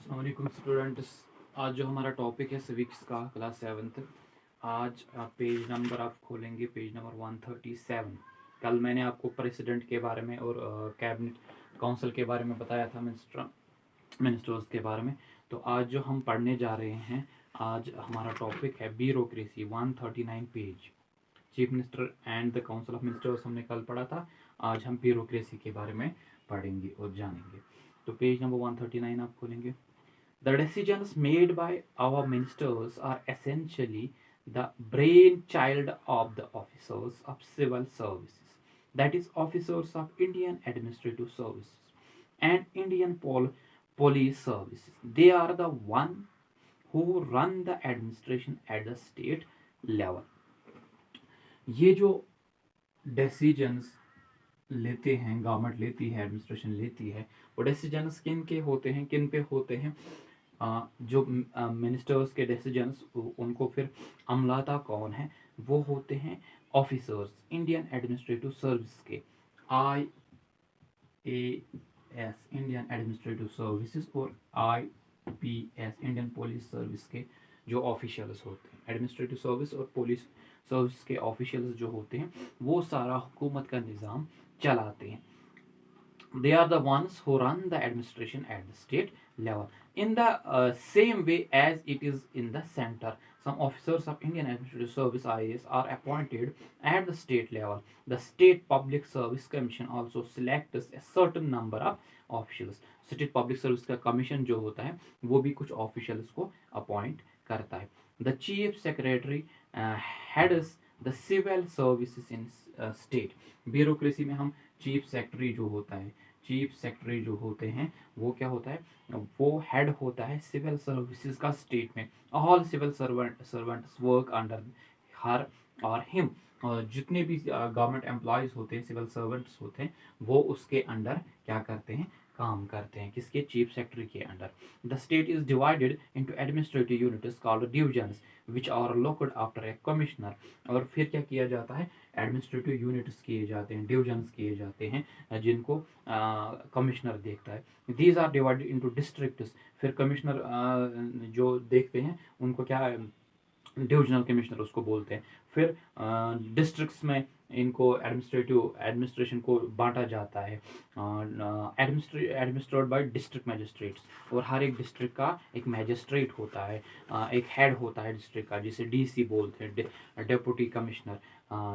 अस्सलाम वालेकुम स्टूडेंट्स। आज जो हमारा टॉपिक है सिविक्स का क्लास 7th। आज आप पेज नंबर आप खोलेंगे, पेज नंबर 137। कल मैंने आपको प्रेसिडेंट के बारे में और कैबिनेट काउंसिल के बारे में बताया था, मिनिस्टर्स के बारे में। तो आज जो हम पढ़ने जा रहे हैं, आज हमारा टॉपिक है bureaucracy, 139 page. Chief minister and the council of ministers हमने कल पढ़ा था। आज हम ब्यूरोक्रेसी के बारे में पढ़ेंगे और जानेंगे। तो पेज नंबर 139 आप खोलेंगे। The decisions made by our ministers are essentially the brainchild of the officers of civil services, that is, officers of Indian Administrative Services and Indian Police Services. They are the one who run the administration at the state level. ये जो decisions लेते हैं, government लेती है, administration लेती है, वो decisions किन के होते हैं, किन पे होते हैं? जो मिनिस्टर्स के डिसीजंस, उनको फिर अमलाता कौन है? वो होते हैं ऑफिसर्स इंडियन एडमिनिस्ट्रेटिव सर्विस के, IAS इंडियन एडमिनिस्ट्रेटिव सर्विसेज और IPS इंडियन पुलिस सर्विस के जो ऑफिशियल्स होते हैं। एडमिनिस्ट्रेटिव सर्विस और पुलिस सर्विस के ऑफिशियल्स जो होते हैं, वो सारा हुकूमत का निज़ाम चलाते हैं। They are the ones who run the administration at the state level. In the same way as it is in the center, some officers of Indian Administrative Service (IAS) are appointed at the state level. The State Public Service Commission also selects a certain number of officials. State Public Service का commission जो होता है, वो भी कुछ officials को appoint करता है। The Chief Secretary heads the civil services in state. Bureaucracy में हम चीफ सेक्रेटरी जो होता है, चीफ सेक्रेटरी जो होते हैं, वो क्या होता है? वो हेड होता है सिविल सर्विसेज का स्टेट में। All civil servants work under her और हिम। और जितने भी गवर्नमेंट एम्प्लॉयज होते हैं, सिविल सर्वेंट्स होते हैं, वो उसके अंडर क्या करते हैं? काम करते हैं। किसके? चीफ सेक्रेटरी के under. The state is divided into administrative units called divisions which are located after a commissioner. और फिर क्या किया जाता है? एडमिनिस्ट्रेटिव यूनिट्स किए जाते हैं, डिविजन्स किए जाते हैं, जिनको कमिश्नर देखता है। These are divided into districts. फिर कमिश्नर जो देखते हैं, उनको क्या, डिविजनल कमिश्नर उसको बोलते हैं। फिर डिस्ट्रिक्ट्स में इनको एडमिनिस्ट्रेशन को बांटा जाता है, एडमिनिस्ट्रेटेड बाय डिस्ट्रिक्ट मैजिस्ट्रेट्स। और हर एक डिस्ट्रिक्ट का एक मैजिस्ट्रेट होता है, एक हेड होता है डिस्ट्रिक्ट का, जिसे डीसी बोलते हैं, deputy commissioner,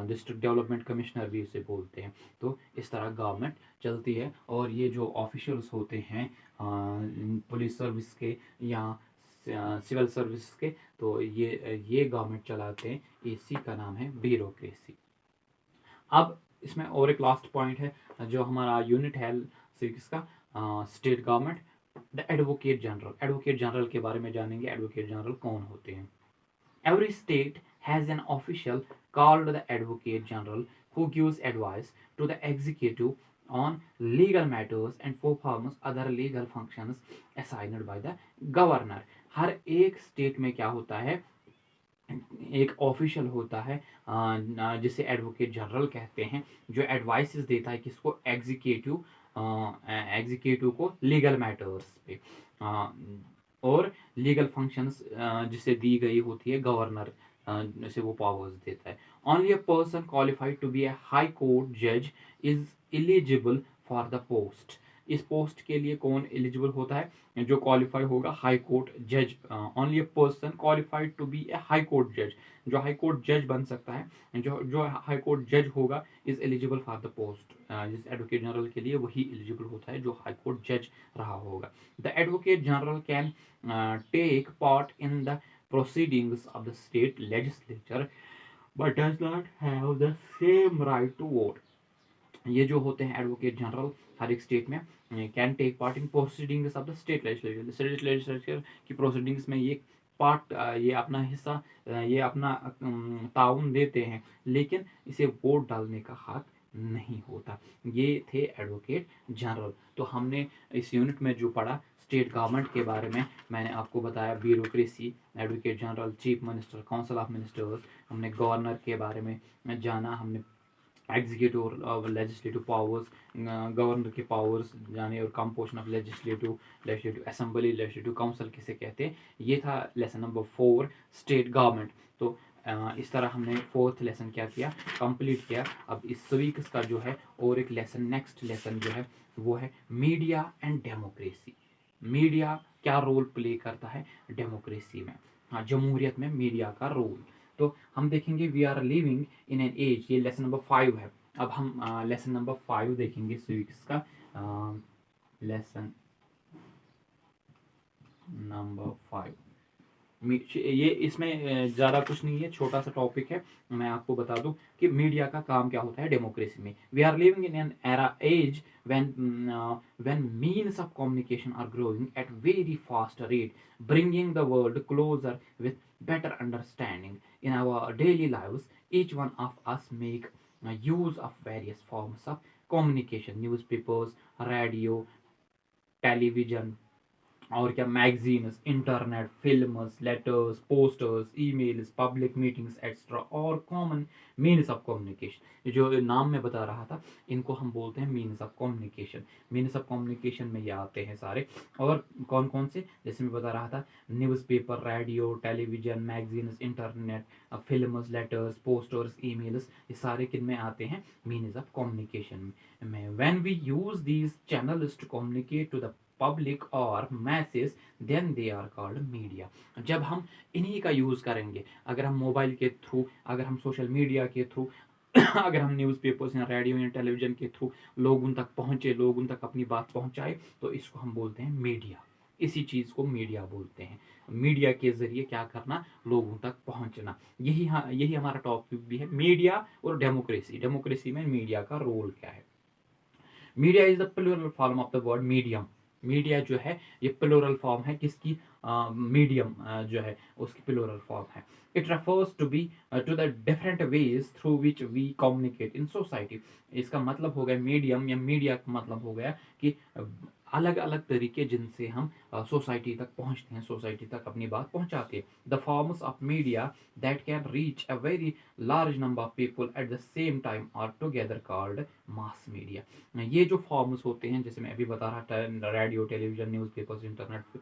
district development commissioner भी उसे बोलते हैं। तो इस तरह गवर्नमेंट चलती है। और ये जो ऑफिशियल्स होते हैं पुलिस सर्विस के या सिविल सर्विस के, तो ये गवर्नमेंट चलाते हैं। इसी का नाम है ब्यूरोक्रेसी। अब इसमें और एक लास्ट पॉइंट है, जो हमारा यूनिट है सिविक्स का, state government, the advocate general. Advocate general के बारे में जानेंगे। एडवोकेट जनरल कौन होते हैं? Every state has an official called the Advocate General who gives advice to the executive on legal matters and performs other legal functions assigned by the governor. हर एक state में क्या होता है? एक ऑफिशियल होता है, जिसे एडवोकेट जनरल कहते हैं, जो एडवाइसेस देता है किसको? एग्जीक्यूटिव को लीगल मैटर्स पे, और लीगल फंक्शंस जिसे दी गई होती है गवर्नर से वो पावर्स देता है। Only a person qualified to be a high court जज is eligible for the post. इस पोस्ट के लिए कौन एलिजिबल होता है? जो क्वालिफाई होगा हाई कोर्ट जज। Only a person qualified to be a high court जज, जो हाई कोर्ट जज बन सकता है, जो हाई कोर्ट जज होगा, is eligible for the post. जिस एडवोकेट जनरल के लिए वही एलिजिबल होता है जो हाई कोर्ट जज रहा होगा। The advocate general can take part in the proceedings of the state legislature but does not have the same right to vote. ये जो होते हैं एडवोकेट जनरल हर एक स्टेट में, can take part in proceedings of the state legislature. State legislature की proceedings में ये part, ये अपना हिस्सा, ये अपना ताउन देते हैं, लेकिन इसे वोट डालने का हक नहीं होता। ये थे एडवोकेट जनरल। तो हमने इस यूनिट में जो पढ़ा स्टेट गवर्नमेंट के बारे में, मैंने आपको बताया bureaucracy, advocate general, chief minister, council of ministers, हमने गवर्नर के बारे में जाना, हमने एग्जीक्यूटिव और लेजिस्लेटिव पावर्स, गवर्नर के पावर्स यानी और composition of legislative assembly, legislative council किसे कहते हैं। ये था लेसन नंबर 4 स्टेट गवर्नमेंट। तो इस तरह हमने फोर्थ लेसन क्या किया, कंप्लीट किया। अब इस वीक का जो है और एक लेसन, नेक्स्ट लेसन जो है वो है मीडिया एंड डेमोक्रेसी। मीडिया क्या रोल प्ले करता है डेमोक्रेसी में, हाँ जमहूरियत में मीडिया का रोल। तो हम देखेंगे we are living in an age, ये लेसन नंबर 5 है। अब हम लेसन नंबर 5 देखेंगे सिविक्स का। लेसन नंबर 5 ये इसमें ज़्यादा कुछ नहीं है, छोटा सा टॉपिक है। मैं आपको बता दूं कि मीडिया का काम क्या होता है डेमोक्रेसी में। We are living in an era age when means of communication are growing at very fast rate, bringing the world closer with better understanding. In our daily lives, each one of us make use of various forms of communication, newspapers, radio, television, और क्या magazines, internet, films, letters, posters, emails, public meetings extra और common means of communication. जो नाम मैं बता रहा था इनको हम बोलते हैं means of communication. Means of communication में ये आते हैं सारे। और कौन कौन से, जैसे मैं बता रहा था newspaper, radio, television, magazines, internet, films, letters, posters, emails, ये सारे किन में आते हैं, मीन्स ऑफ कम्युनिकेशन में। When we use these channels to communicate to the public और message then they are called media. जब हम इन्हीं का यूज़ करेंगे, अगर हम मोबाइल के थ्रू, अगर हम सोशल मीडिया के थ्रू अगर हम न्यूज़पेपर्स या रेडियो या टेलीविजन के थ्रू लोग उन तक पहुँचे, लोग उन तक अपनी बात पहुँचाए, तो इसको हम बोलते हैं मीडिया। इसी चीज़ को मीडिया बोलते हैं। मीडिया के जरिए क्या करना, लोगों तक पहुँचना। यही हमारा टॉपिक भी है, मीडिया और डेमोक्रेसी। डेमोक्रेसी में मीडिया का रोल क्या है। Media is the plural form of the word medium. Media जो है ये प्लूरल फॉर्म है किसकी, मीडियम जो है उसकी प्लूरल फॉर्म है। It refers to be to the different ways through which we communicate in society. इसका मतलब हो गया मीडियम, या मीडिया का मतलब हो गया कि अलग अलग तरीके जिनसे हम सोसाइटी तक पहुंचते हैं, सोसाइटी तक अपनी बात पहुंचाते हैं। The forms of media that can reach a very large number of people at the same time are together called mass media. ये जो फॉर्म्स होते हैं, जैसे मैं अभी बता रहा था, radio, television, newspapers, internet,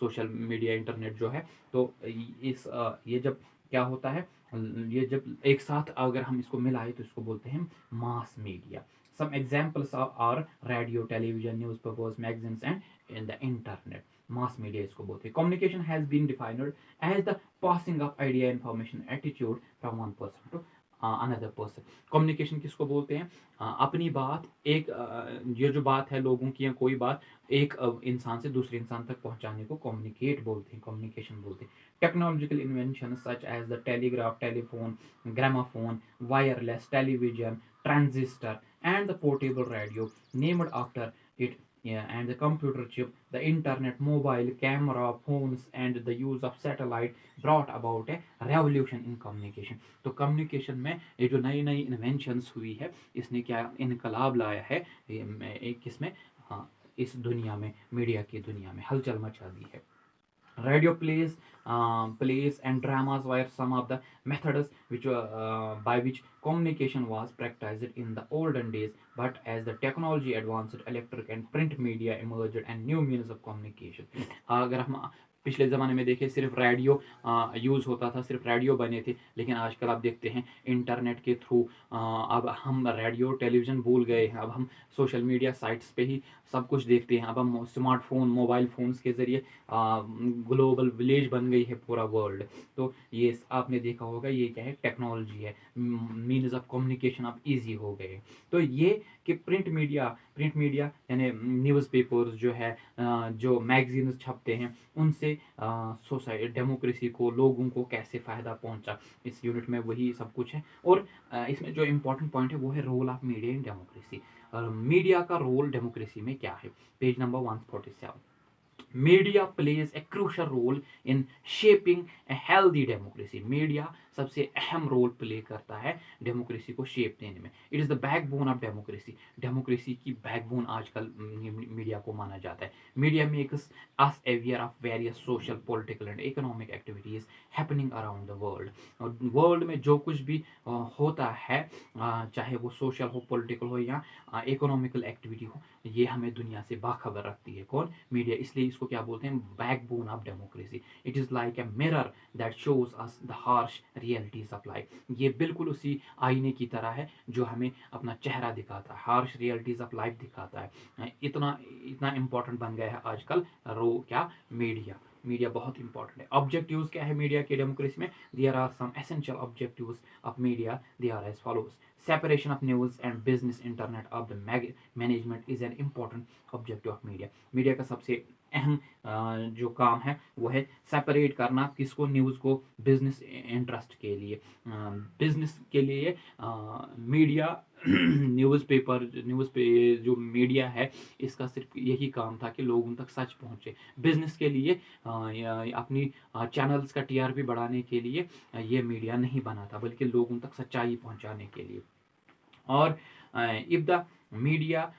social media, internet जो है, तो ये जब क्या होता है, ये जब एक साथ अगर हम इसको मिलाए तो इसको बोलते हैं mass media. Some examples are radio, television, newspapers, magazines, and in the internet. Mass media इसको बोलते हैं। Communication has been defined as the passing of idea, information, attitude from one person to another person. Communication किसको बोलते हैं, अपनी बात एक ये जो बात है लोगों की या कोई बात एक इंसान से दूसरे इंसान तक पहुंचाने को कम्युनिकेट बोलते हैं, कम्युनिकेशन बोलते हैं। Technological invention such as the telegraph, telephone, gramophone, wireless television, transistor, and the portable radio named after it, yeah, and the computer chip, the internet, mobile, camera, phones, and the use of satellite brought about a revolution in communication. तो communication में ये जो नई नई inventions हुई है, इसने क्या इनकलाब लाया है, एक किसमें, हाँ इस दुनिया में, मीडिया की दुनिया में हलचल मचा दी है। Radio plays and dramas were some of the methods which by which communication was practiced in the olden days. But as the technology advanced, electric and print media emerged and new means of communication. अगर हम पिछले ज़माने में देखें सिर्फ radio use होता था, सिर्फ रेडियो बने थे, लेकिन आजकल आप देखते हैं इंटरनेट के थ्रू अब हम रेडियो टेलीविज़न भूल गए हैं, अब हम सोशल मीडिया साइट्स पे ही सब कुछ देखते हैं। अब हम स्मार्टफोन, मोबाइल फ़ोन्स के ज़रिए ग्लोबल विलेज बन गई है पूरा वर्ल्ड। तो ये आपने देखा होगा, ये क्या है, टेक्नोलॉजी है, मीन्स ऑफ कम्युनिकेशन अब ईजी हो गए। तो ये कि प्रिंट मीडिया यानी न्यूज़पेपर्स जो है, जो मैगजीन्स छपते हैं, उनसे सोसाइटी, डेमोक्रेसी को, लोगों को कैसे फ़ायदा पहुंचा, इस यूनिट में वही सब कुछ है। और इसमें जो इम्पोर्टेंट पॉइंट है वो है role of media in democracy. Media का रोल डेमोक्रेसी में क्या है, page number 147। Media plays a crucial role in shaping a healthy democracy. Media सबसे अहम रोल प्ले करता है डेमोक्रेसी को शेप देने में। It is the backbone of democracy. Democracy की बैकबोन आजकल मीडिया को माना जाता है। Media makes us aware of various social, political and economic activities happening around the world। और वर्ल्ड में जो कुछ भी होता है, चाहे वो सोशल हो, पॉलिटिकल हो या इकोनॉमिकल एक्टिविटी हो, ये हमें दुनिया से बाखबर रखती है। कौन? मीडिया। इसलिए इसको क्या बोलते हैं? Backbone of democracy. It is like a mirror that shows us the harsh realities of life. ये बिल्कुल उसी आईने की तरह है जो हमें अपना चेहरा दिखाता है, हार्श रियलिटीज ऑफ लाइफ दिखाता है। इतना इतना इंपॉर्टेंट बन गया है आजकल क्या? मीडिया। मीडिया बहुत इंपॉर्टेंट है। ऑब्जेक्टिव्स क्या है मीडिया के डेमोक्रेसी में? There are some essential objectives of media. They are as follows. Separation of news and business internet of the management is an important objective of media. Media का सबसे अहम जो काम है वो है सेपरेट करना, किसको? न्यूज़ को बिजनेस इंटरेस्ट के लिए। बिजनेस के लिए मीडिया न्यूज़ पे जो मीडिया है इसका सिर्फ यही काम था कि लोगों तक सच पहुंचे। बिजनेस के लिए अपनी चैनल्स का टीआरपी बढ़ाने के लिए ये मीडिया नहीं बना था, बल्कि लोगों तक सच्चाई पहुंचाने के लिए। और if the media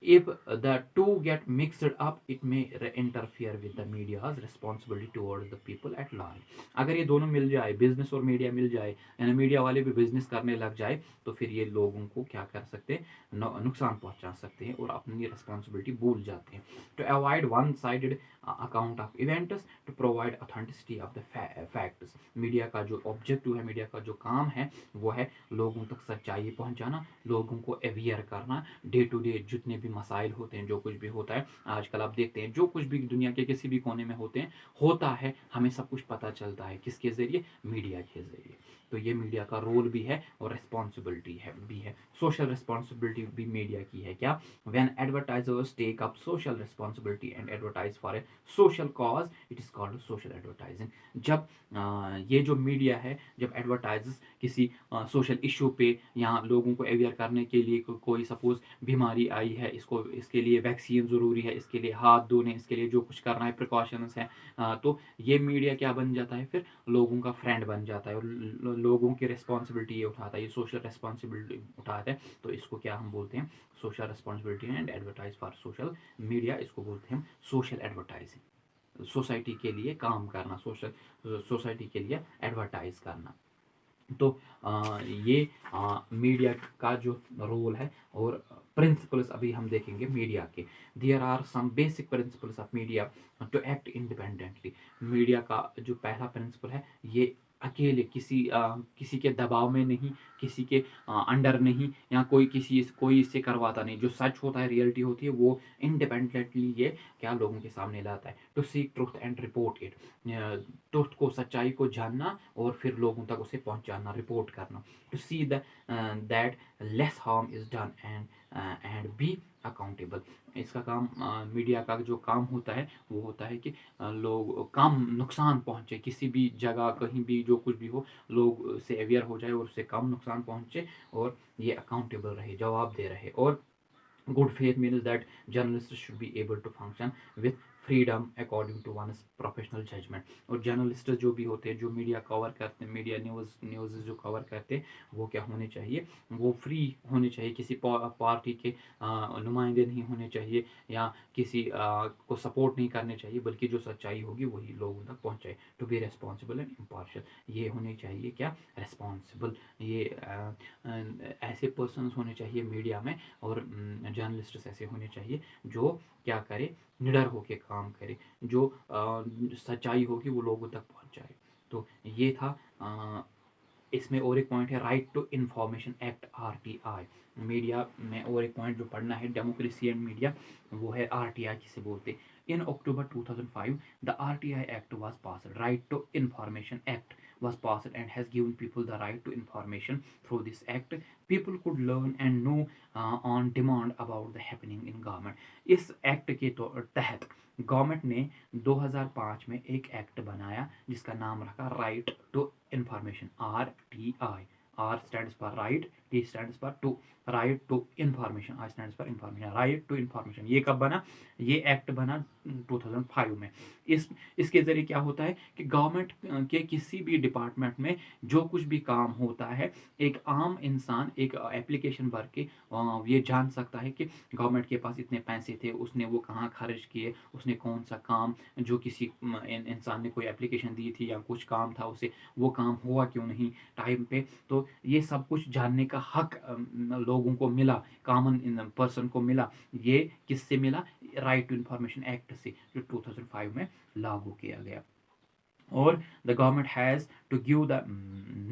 if the two get mixed up, it may interfere with the media's responsibility towards the people at large। अगर ये दोनों मिल जाए, बिजनेस और मीडिया मिल जाए, यानी मीडिया वाले भी बिजनेस करने लग जाए, तो फिर ये लोगों को क्या कर सकते हैं? नुकसान पहुंचा सकते हैं और अपनी रिस्पॉन्सिबिलिटी भूल जाते हैं। To avoid one sided account of events, to provide authenticity of the facts. Media का जो ऑब्जेक्टिव है, मीडिया का जो काम है वो है लोगों तक सच्चाई पहुंचाना, लोगों को अवेयर करना। डे टू डे जितने भी मसाइल होते हैं, जो कुछ भी होता है आजकल आप देखते हैं, जो कुछ भी दुनिया के किसी भी कोने में होता है, हमें सब कुछ पता चलता है। किसके जरिए? मीडिया के जरिए। तो ये मीडिया का रोल भी है और रिस्पॉन्सिबिलिटी भी है। सोशल रिस्पॉन्सिबिलिटी भी मीडिया की है। क्या? When advertisers take up social responsibility and advertise for a social cause, it is called social advertising. जब ये जो मीडिया है, जब एडवर्टाइजर्स किसी सोशल इशू पे या लोगों को अवेयर करने के लिए कोई सपोज बीमारी आई है, इसके लिए वैक्सीन ज़रूरी है, इसके लिए हाथ धोने, इसके लिए जो कुछ करना है, प्रिकॉशंस हैं, तो ये मीडिया क्या बन जाता है? फिर लोगों का फ्रेंड बन जाता है और लोगों की रिस्पॉन्सिबिलिटी ये उठाता है, ये सोशल रिस्पॉन्सिबिलिटी उठाता है। तो इसको क्या हम बोलते हैं? Social responsibility and advertise for social media, इसको बोलते हैं सोशल एडवर्टाइजिंग। सोसाइटी के लिए काम करना, सोसाइटी के लिए एडवर्टाइज करना। तो ये मीडिया का जो रोल है और प्रिंसिपल्स अभी हम देखेंगे मीडिया के। There are some basic principles of media to act independently. Media का जो पहला प्रिंसिपल है, ये अकेले किसी के दबाव में नहीं, किसी के अंडर नहीं, या कोई इससे करवाता नहीं। जो सच होता है, रियलिटी होती है, वो इंडिपेंडेंटली ये क्या लोगों के सामने लाता है। To seek truth and report it. Truth को, सच्चाई को जानना और फिर लोगों तक उसे पहुंचाना, रिपोर्ट करना। To see that less harm is done and be accountable. इसका काम, मीडिया का जो काम होता है वो होता है कि लोग कम नुकसान पहुंचे, किसी भी जगह कहीं भी जो कुछ भी हो, लोग उससे अवेयर हो जाए और उससे कम नुकसान पहुंचे और ये अकाउंटेबल रहे, जवाब दे रहे। और good faith means that journalists should be able to function with freedom according to one's professional judgment। और जर्नलिस्ट जो भी होते हैं, जो मीडिया कवर करते हैं, मीडिया न्यूज़ जो कवर करते हैं, वो क्या होने चाहिए? वो फ्री होने चाहिए, किसी पार्टी के नुमाइंदे नहीं होने चाहिए, या किसी को सपोर्ट नहीं करने चाहिए, बल्कि जो सच्चाई होगी वही लोगों तक पहुंचाए। To be responsible and impartial, ये होने चाहिए क्या? रेस्पॉन्सिबल। ये ऐसे पर्सनस होने चाहिए मीडिया में, और जर्नलिस्ट ऐसे होने चाहिए जो क्या करे? निडर होके काम करे, जो सच्चाई होगी वो लोगों तक पहुंचाए। तो ये था। इसमें और एक पॉइंट है right to information act, RTI. Media में और एक पॉइंट जो पढ़ना है, डेमोक्रेसी एंड मीडिया, वो है आरटीआई किसे बोलते हैं। In October 2005 the RTI act was passed. Right to information act was passed and has given people the right to information. Through this act, people could learn and know on demand about the happening in government। इस act के तहत government ने 2005 में एक act बनाया जिसका नाम रखा right to information, RTI। R stands for right, T stands for to, right to information, I stands for information, right to information. ये कब बना? ये एक्ट बना 2005 में। इसके ज़रिए क्या होता है कि गवर्नमेंट के किसी भी डिपार्टमेंट में जो कुछ भी काम होता है, एक आम इंसान एक एप्लीकेशन भर के ये जान सकता है कि गवर्नमेंट के पास इतने पैसे थे, उसने वो कहाँ खर्च किए, उसने कौन सा काम, जो किसी इंसान ने कोई एप्लीकेशन दी थी या कुछ काम था उसे, वो काम हुआ क्यों नहीं टाइम पे। तो ये सब कुछ जानने का हक लोगों को मिला, कॉमन पर्सन को मिला। ये किससे मिला? राइट टू इंफॉर्मेशन एक्ट से, जो 2005 में लागू किया गया। Or the government has to give the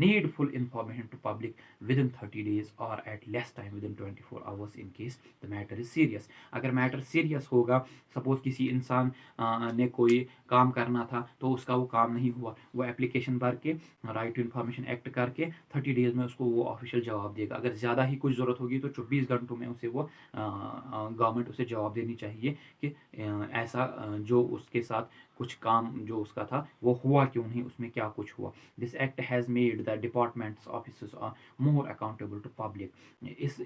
needful information to public within 30 days or at less time within 24 hours in case the matter is serious। अगर मैटर सीरियस होगा, suppose किसी इंसान ने कोई काम करना था तो उसका वो काम नहीं हुआ, वो एप्लीकेशन भर के राइट टू इन्फॉर्मेशन एक्ट करके 30 डेज में उसको वो ऑफिशियल जवाब देगा। अगर ज़्यादा ही कुछ ज़रूरत होगी तो 24 घंटों में उसे वो गवर्नमेंट उसे जवाब देनी चाहिए कि ऐसा जो उसके साथ कुछ काम जो उसका था वो हुआ क्यों नहीं, उसमें क्या कुछ हुआ। This act has made the departments officers are more accountable to public.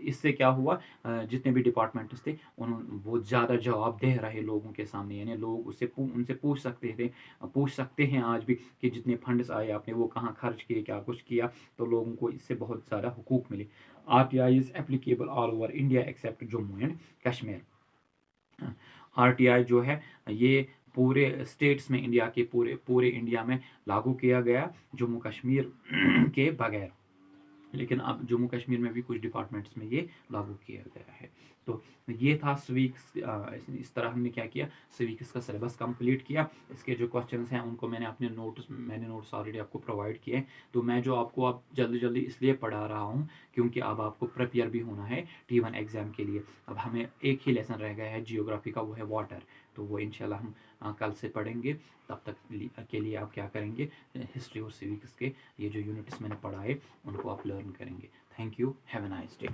इससे क्या हुआ, जितने भी डिपार्टमेंट्स थे वो ज़्यादा जवाब दे रहे लोगों के सामने, यानी लोग उनसे पूछ सकते हैं आज भी कि जितने फंड्स आए आपने वो कहाँ खर्च किए, क्या कुछ किया। तो लोगों को इससे बहुत ज़्यादा हुकूक मिले। RTI is applicable all over India accept Jammu and Kashmir. RTI जो है ये पूरे स्टेट्स में, इंडिया के पूरे इंडिया में लागू किया गया, जम्मू कश्मीर के बगैर। लेकिन अब जम्मू कश्मीर में भी कुछ डिपार्टमेंट्स में ये लागू किया गया है। तो ये था स्वीक्स। इस तरह हमने क्या किया, स्वीक्स का सिलेबस कंप्लीट किया। इसके जो क्वेश्चंस हैं उनको मैंने नोट्स ऑलरेडी आपको प्रोवाइड किए। तो मैं जो आपको अब जल्दी इसलिए पढ़ा रहा हूँ क्योंकि अब आपको प्रिपेयर भी होना है T1 एग्ज़ाम के लिए। अब हमें एक ही लेसन रह गया है जियोग्राफी का, वो है वाटर। तो वो इंशाल्लाह हम कल से पढ़ेंगे। तब तक के लिए आप क्या करेंगे, हिस्ट्री और सिविक्स के ये जो यूनिट्स मैंने पढ़ाए उनको आप लर्न करेंगे। Thank you, have a nice day.